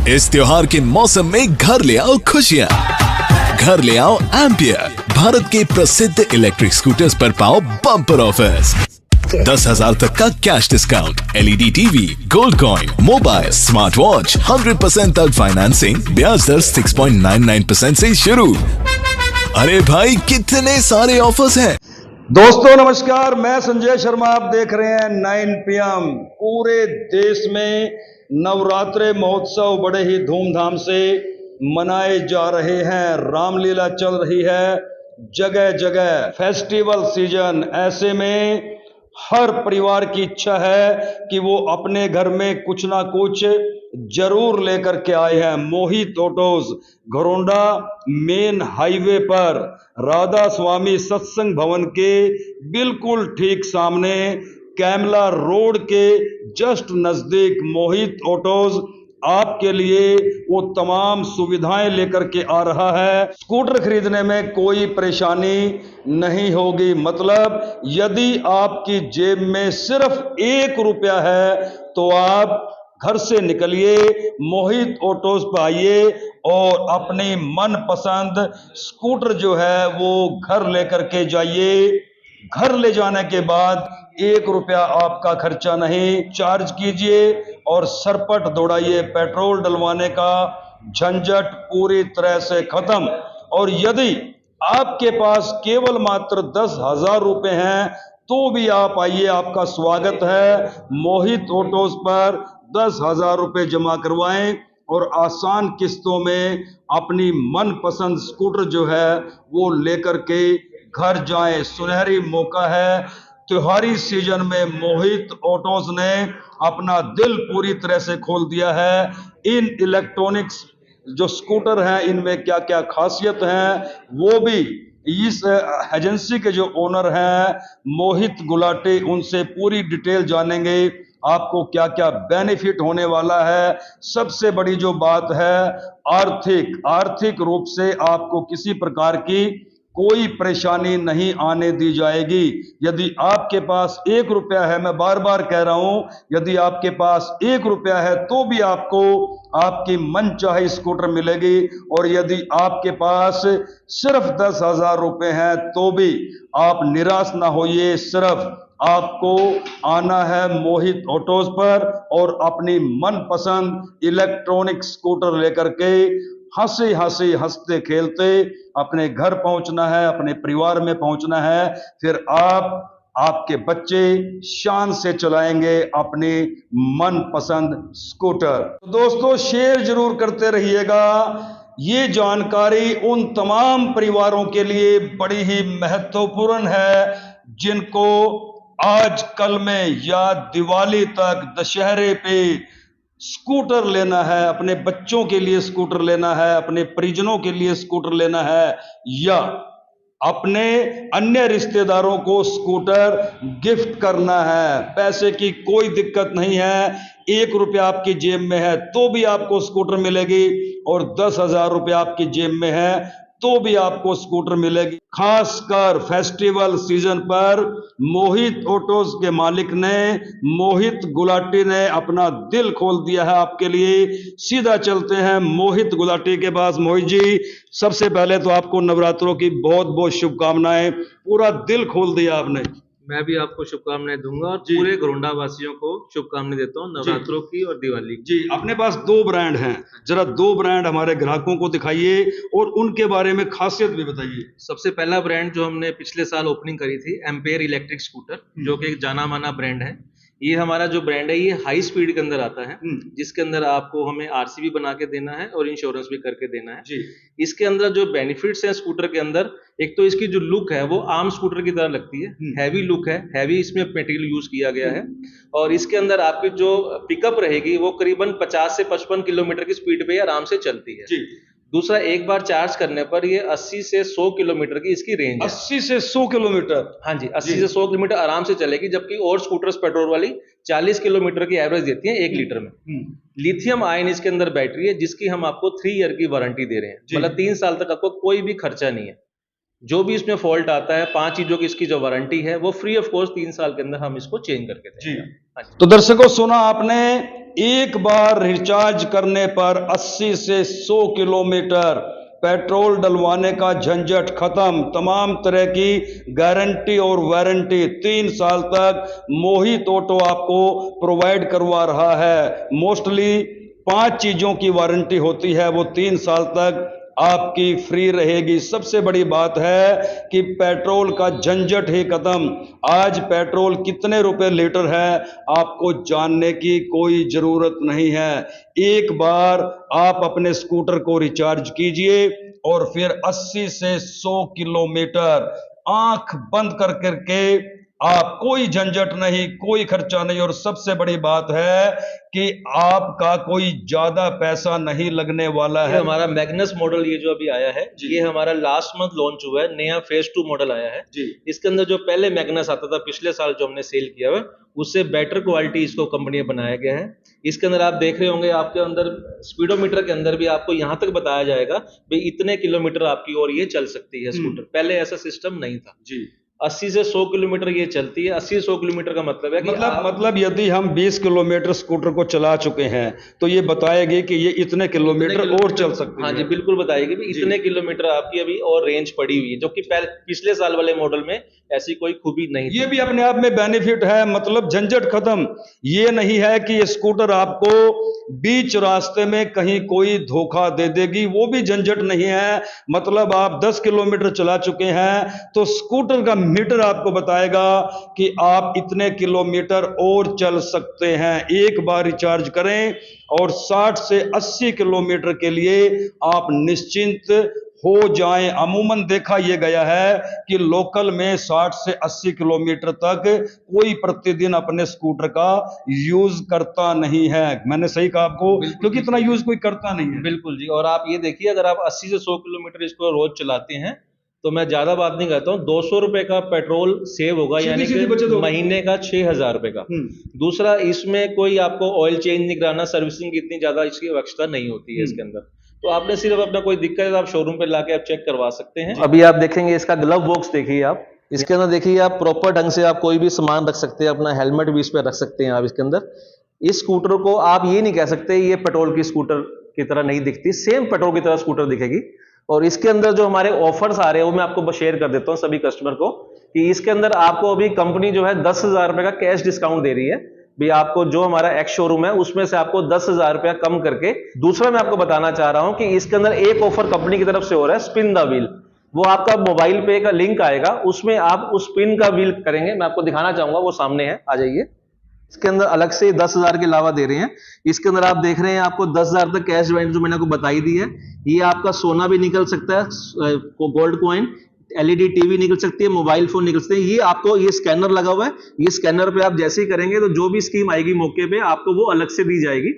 इस त्योहार के मौसम में घर ले आओ खुशियाँ। घर ले आओ एम्पियर, भारत के प्रसिद्ध इलेक्ट्रिक स्कूटर्स पर पाओ बम्पर ऑफर्स। 10,000 तक का cash discount, LED TV, gold coin, mobile, smart watch, 100% तक फाइनेंसिंग, ब्याज दर 6.99% से शुरू। अरे भाई कितने सारे ऑफर्स हैं। दोस्तों नमस्कार, मैं संजय शर्मा, आप देख रहे हैं 9 PM। पूरे देश में नवरात्रे महोत्सव बड़े ही धूमधाम से मनाए जा रहे हैं। रामलीला चल रही है, जगह जगह फेस्टिवल सीजन। ऐसे में हर परिवार की इच्छा है कि वो अपने घर में कुछ ना कुछ जरूर लेकर के आए हैं। मोहित ऑटोज, घरोंडा मेन हाईवे पर राधा स्वामी सत्संग भवन के बिल्कुल ठीक सामने, कैमला रोड के जस्ट नजदीक मोहित ऑटोज आपके लिए वो तमाम सुविधाएं लेकर के आ रहा है। स्कूटर खरीदने में कोई परेशानी नहीं होगी। मतलब यदि आपकी जेब में सिर्फ 1 रुपया है तो आप घर से निकलिए, मोहित ऑटोज पर आइए और अपनी मनपसंद स्कूटर जो है वो घर लेकर के जाइए। घर ले जाने के बाद 1 रुपया आपका खर्चा नहीं। चार्ज कीजिए और सरपट दौड़ाइए। पेट्रोल डलवाने का झंझट पूरी तरह से खत्म। और यदि आपके पास केवल मात्र 10,000 रुपए हैं तो भी आप आइए, आपका स्वागत है। मोहित ऑटोज पर 10,000 रुपए जमा करवाएं और आसान किस्तों में अपनी मनपसंद स्कूटर जो है वो लेकर के घर जाएं। सुनहरी मौका है। त्योहारी सीजन में मोहित ऑटोज ने अपना दिल पूरी तरह से खोल दिया है। इन इलेक्ट्रॉनिक्स जो स्कूटर हैं इनमें क्या क्या खासियत है वो भी इस एजेंसी के जो ओनर हैं मोहित गुलाटी, उनसे पूरी डिटेल जानेंगे। आपको क्या क्या बेनिफिट होने वाला है। सबसे बड़ी जो बात है आर्थिक रूप से आपको किसी प्रकार की कोई परेशानी नहीं आने दी जाएगी। यदि आपके पास 1 रुपया है, मैं बार बार कह रहा हूं, यदि आपके पास 1 रुपया है तो भी आपको आपकी मनचाही स्कूटर मिलेगी। और यदि आपके पास सिर्फ 10,000 रुपए हैं तो भी आप निराश ना होइए। सिर्फ आपको आना है मोहित ऑटोज पर और अपनी मनपसंद इलेक्ट्रॉनिक स्कूटर लेकर के हंसते खेलते अपने घर पहुंचना है, अपने परिवार में पहुंचना है। फिर आपके बच्चे शान से चलाएंगे अपनी मनपसंद स्कूटर। तो दोस्तों शेयर जरूर करते रहिएगा। ये जानकारी उन तमाम परिवारों के लिए बड़ी ही महत्वपूर्ण है जिनको आज कल में या दिवाली तक, दशहरे पे स्कूटर लेना है, अपने बच्चों के लिए स्कूटर लेना है, अपने परिजनों के लिए स्कूटर लेना है या अपने अन्य रिश्तेदारों को स्कूटर गिफ्ट करना है। पैसे की कोई दिक्कत नहीं है। 1 रुपया आपकी जेब में है तो भी आपको स्कूटर मिलेगी और 10,000 रुपया आपकी जेब में है तो भी आपको स्कूटर मिलेगी। खासकर फेस्टिवल सीजन पर मोहित ऑटोज के मालिक ने, मोहित गुलाटी ने अपना दिल खोल दिया है आपके लिए। सीधा चलते हैं मोहित गुलाटी के पास। मोहित जी, सबसे पहले तो आपको नवरात्रों की बहुत बहुत शुभकामनाएं। पूरा दिल खोल दिया आपने। मैं भी आपको शुभकामनाएं दूंगा और पूरे घरोंडा वासियों को शुभकामनाएं देता हूँ नवरात्रों की और दिवाली की। जी, अपने पास 2 ब्रांड हैं, जरा 2 ब्रांड हमारे ग्राहकों को दिखाइए और उनके बारे में खासियत भी बताइए। सबसे पहला ब्रांड जो हमने पिछले साल ओपनिंग करी थी, एम्पेयर इलेक्ट्रिक स्कूटर, जो कि एक जाना माना ब्रांड है। ये हमारा जो ब्रांड है ये हाई स्पीड के अंदर आता है, जिसके अंदर आपको हमें आरसी भी बना के देना है और इंश्योरेंस भी करके देना है जी। इसके अंदर जो बेनिफिट्स हैं स्कूटर के अंदर, एक तो इसकी जो लुक है वो आम स्कूटर की तरह लगती है। हैवी लुक है, हैवी इसमें मटेरियल यूज किया गया है। और इसके अंदर आपकी जो पिकअप रहेगी वो करीबन 50 से 55 किलोमीटर की स्पीड पे आराम से चलती है जी। दूसरा, एक बार चार्ज करने पर ये 80 से 100 किलोमीटर की इसकी रेंज है। 80 से 100 किलोमीटर? हाँ जी, 80 से 100 किलोमीटर आराम से चलेगी। जबकि और स्कूटर्स पेट्रोल वाली 40 किलोमीटर की एवरेज देती है 1 लीटर में। लिथियम आयन इसके अंदर बैटरी है जिसकी हम आपको 3 ईयर की वारंटी दे रहे हैं। मतलब 3 साल तक आपको कोई भी खर्चा नहीं है। जो भी इसमें फॉल्ट आता है, 5 चीजों की इसकी जो वारंटी है वो फ्री ऑफ कॉस्ट 3 साल के अंदर हम इसको चेंज करके देंगे। तो दर्शकों, सुना आपने एक बार रिचार्ज करने पर 80 से 100 किलोमीटर पेट्रोल डलवाने का झंझट खत्म। तमाम तरह की गारंटी और वारंटी 3 साल तक मोहित ऑटो आपको प्रोवाइड करवा रहा है। मोस्टली 5 चीजों की वारंटी होती है, वो 3 साल तक आपकी फ्री रहेगी। सबसे बड़ी बात है कि पेट्रोल का झंझट ही खत्म। आज पेट्रोल कितने रुपए लीटर है आपको जानने की कोई जरूरत नहीं है। एक बार आप अपने स्कूटर को रिचार्ज कीजिए और फिर 80 से 100 किलोमीटर आंख बंद कर करके आप, कोई झंझट नहीं, कोई खर्चा नहीं, और सबसे बड़ी बात है कि आपका कोई ज्यादा पैसा नहीं लगने वाला है। हमारा मैग्नस मॉडल ये जो अभी आया है, ये हमारा लास्ट मंथ लॉन्च हुआ है। नया फेज 2 मॉडल आया है जी। इसके अंदर जो पहले मैग्नस आता था पिछले साल जो हमने सेल किया हुआ, उससे बेटर क्वालिटी इसको कंपनी ने बनाया गया है। इसके अंदर आप देख रहे होंगे, आपके अंदर स्पीडोमीटर के अंदर भी आपको यहां तक बताया जाएगा भाई इतने किलोमीटर आपकी और ये चल सकती है स्कूटर। पहले ऐसा सिस्टम नहीं था जी। 80 से 100 किलोमीटर ये चलती है। 80 से 100 किलोमीटर का मतलब है कि मतलब यदि हम 20 किलोमीटर स्कूटर को चला चुके हैं तो ये बताएगी कि ये इतने किलोमीटर और चल सकती है। हाँ जी, बिल्कुल बताएगी भी इतने किलोमीटर आपकी अभी और रेंज पड़ी हुई है, जो कि पिछले साल वाले मॉडल में ऐसी कोई खूबी नहीं। ये भी अपने आप में बेनिफिट है, मतलब झंझट खत्म। ये नहीं है कि ये स्कूटर आपको बीच रास्ते में कहीं कोई धोखा दे देगी, वो भी झंझट नहीं है। मतलब आप 10 किलोमीटर चला चुके हैं तो स्कूटर का मीटर आपको बताएगा कि आप इतने किलोमीटर और चल सकते हैं। एक बार रिचार्ज करें और 60 से 80 किलोमीटर के लिए आप निश्चिंत हो जाएं। अमूमन देखा यह गया है कि लोकल में 60 से 80 किलोमीटर तक कोई प्रतिदिन अपने स्कूटर का यूज करता नहीं है। मैंने सही कहा आपको, क्योंकि इतना यूज कोई करता नहीं है। बिल्कुल जी। और आप ये देखिए, अगर आप 80 से 100 किलोमीटर इसको रोज चलाते हैं तो मैं ज्यादा बात नहीं करता हूँ, 200 रुपए का पेट्रोल सेव होगा, यानी कि महीने का 6,000 रुपए का। दूसरा, इसमें कोई आपको ऑयल चेंज नहीं कराना, सर्विसिंग की इतनी ज्यादा इसकी आवश्यकता नहीं होती है इसके अंदर। तो आपने सिर्फ अपना कोई दिक्कत है तो आप शोरूम पे लाके आप चेक करवा सकते हैं। अभी आप देखेंगे इसका ग्लव बॉक्स देखिए आप, इसके अंदर देखिए आप प्रॉपर ढंग से आप कोई भी सामान रख सकते हैं, अपना हेलमेट भी इस पे रख सकते हैं आप इसके अंदर। इस स्कूटर को आप ये नहीं कह सकते ये पेट्रोल की स्कूटर की तरह नहीं दिखती, सेम पेट्रोल की तरह स्कूटर दिखेगी। और इसके अंदर जो हमारे ऑफर्स आ रहे हैं वो मैं आपको शेयर कर देता हूं सभी कस्टमर को, कि इसके अंदर आपको अभी कंपनी जो है 10,000 रुपए का कैश डिस्काउंट दे रही है भी। आपको जो हमारा एक्स शोरूम है उसमें से आपको 10,000 रुपया कम करके। दूसरा मैं आपको बताना चाह रहा हूं कि इसके अंदर एक ऑफर कंपनी की तरफ से हो रहा है, स्पिन द व्हील। वो आपका मोबाइल पे का लिंक आएगा, उसमें आप उस स्पिन का व्हील करेंगे। मैं आपको दिखाना चाहूंगा, वो सामने है, आ जाइए। इसके अंदर अलग से 10,000 के अलावा दे रहे हैं। इसके अंदर आप देख रहे हैं आपको 10,000 तक कैश वैल्यू जो मैंने आपको बताई दी है। ये आपका सोना भी निकल सकता है, गोल्ड कॉइन, एलईडी टीवी निकल सकती है, मोबाइल फोन निकल सकते हैं। ये आपको ये स्कैनर लगा हुआ है, ये स्कैनर पे आप जैसे ही करेंगे तो जो भी स्कीम आएगी मौके पे आपको वो अलग से दी जाएगी।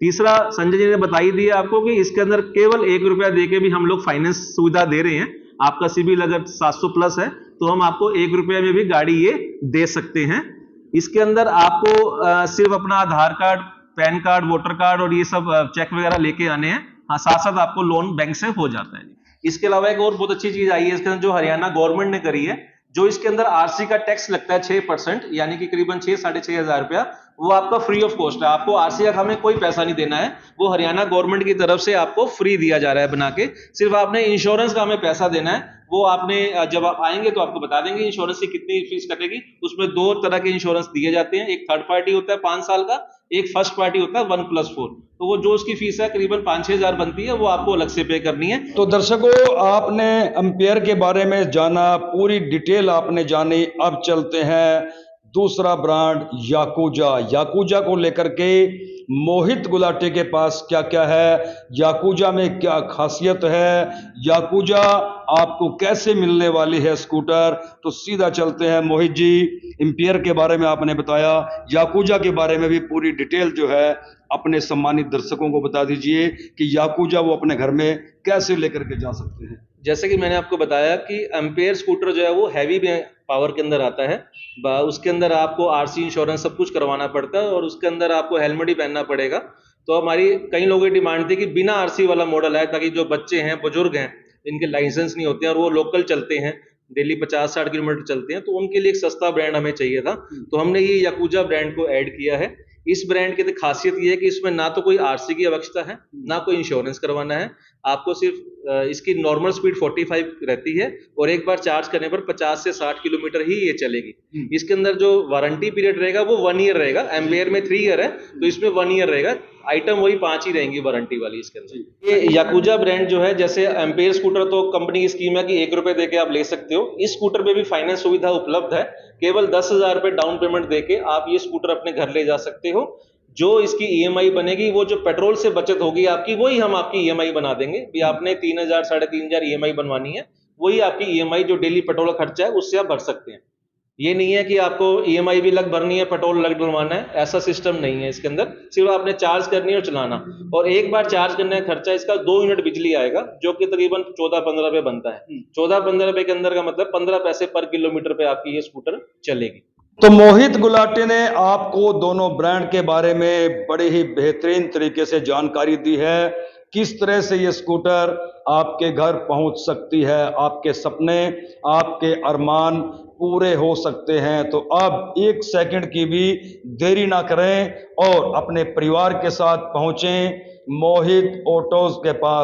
तीसरा, संजय जी ने बताई दी है आपको कि इसके अंदर केवल 1 रुपया देके भी हम लोग फाइनेंस सुविधा दे रहे हैं। आपका सिबिल अगर 700 प्लस है तो हम आपको 1 रुपया में भी गाड़ी ये दे सकते हैं। इसके अंदर आपको सिर्फ अपना Aadhaar card, PAN card, voter card और ये सब चेक वगैरह लेके आने हैं। हाँ, साथ साथ आपको लोन बैंक से हो जाता है। इसके अलावा एक और बहुत अच्छी चीज आई है इसके अंदर, जो हरियाणा गवर्नमेंट ने करी है, जो इसके अंदर आरसी का टैक्स लगता है 6%, यानी कि करीबन 6-6.5 हजार रुपया, वो आपका फ्री ऑफ कॉस्ट है। आपको आरसी का हमें कोई पैसा नहीं देना है, वो हरियाणा गवर्नमेंट की तरफ से आपको फ्री दिया जा रहा है बना के। सिर्फ आपने इंश्योरेंस का हमें पैसा देना है, वो आपने जब आप आएंगे तो आपको बता देंगे इंश्योरेंस की कितनी फीस कटेगी। उसमें 2 तरह के इंश्योरेंस दिए जाते हैं, एक थर्ड पार्टी होता है 5 साल का, एक फर्स्ट पार्टी होता है 1+4। तो वो जो उसकी फीस है करीबन 5-6 हजार बनती है, वो आपको अलग से पे करनी है। तो दर्शकों, आपने एम्पेयर के बारे में जाना, पूरी डिटेल आपने जानी। अब चलते हैं दूसरा ब्रांड याकूजा। याकूजा को लेकर के मोहित गुलाटी के पास क्या क्या है, याकूजा में क्या खासियत है, याकूजा आपको कैसे मिलने वाली है स्कूटर, तो सीधा चलते हैं। मोहित जी, एम्पेयर के बारे में आपने बताया, याकूजा के बारे में भी पूरी डिटेल जो है अपने सम्मानित दर्शकों को बता दीजिए कि याकूजा वो अपने घर में कैसे लेकर के जा सकते हैं। जैसे कि मैंने आपको बताया कि एम्पेयर स्कूटर जो है वो हैवी पावर के अंदर आता है। उसके अंदर आपको आरसी, इंश्योरेंस सब कुछ करवाना पड़ता है और उसके अंदर आपको हेलमेट ही पहनना पड़ेगा। तो हमारी कई लोगों की डिमांड थी कि बिना आरसी वाला मॉडल है, ताकि जो बच्चे हैं, बुजुर्ग हैं, इनके लाइसेंस नहीं होते हैं और वो लोकल चलते हैं, डेली 50-60 किलोमीटर चलते हैं, तो उनके लिए एक सस्ता ब्रांड हमें चाहिए था। तो हमने ये याकूजा ब्रांड को ऐड किया है। इस ब्रांड की खासियत ये है कि इसमें ना तो कोई आरसी की आवश्यकता है, ना कोई इंश्योरेंस करवाना है। आपको सिर्फ इसकी नॉर्मल स्पीड 45 रहती है और एक बार चार्ज करने पर 50 से 60 किलोमीटर ही ये चलेगी। इसके अंदर जो वारंटी पीरियड रहेगा वो 1 ईयर रहेगा। एम्पेयर में 3 ईयर है, तो इसमें 1 ईयर रहेगा। आइटम वही 5 ही रहेंगी वारंटी वाली इसके अंदर। ये याकुजा ब्रांड जो है, जैसे एम्पेयर स्कूटर तो कंपनी की स्कीम है कि 1 रुपए देके आप ले सकते हो। इस स्कूटर पे भी फाइनेंस सुविधा उपलब्ध है। केवल 10,000 रुपए डाउन पेमेंट देके आप ये स्कूटर अपने घर ले जा सकते हो। जो इसकी ईएमआई बनेगी, वो जो पेट्रोल से बचत होगी आपकी, वही हम आपकी ईएमआई बना देंगे। भी आपने 3,000 3,500 ईएमआई बनवानी है, वही आपकी ईएमआई जो डेली पेट्रोल का खर्चा है उससे आप भर सकते हैं। ये नहीं है कि आपको ईएमआई भी अलग भरनी है, पेट्रोल अलग डलवाना है, ऐसा सिस्टम नहीं है इसके अंदर। सिर्फ आपने चार्ज करनी है और चलाना। और एक बार चार्ज करने का खर्चा इसका 2 यूनिट बिजली आएगा, जो कि तकरीबन 14-15 रुपए बनता है। 14-15 रुपए के अंदर का मतलब 15 पैसे पर किलोमीटर पे आपकी ये स्कूटर चलेगी। तो मोहित गुलाटी ने आपको दोनों ब्रांड के बारे में बड़े ही बेहतरीन तरीके से जानकारी दी है। किस तरह से ये स्कूटर आपके घर पहुंच सकती है, आपके सपने, आपके अरमान पूरे हो सकते हैं। तो अब 1 सेकंड की भी देरी ना करें और अपने परिवार के साथ पहुंचें मोहित ऑटोज के पास।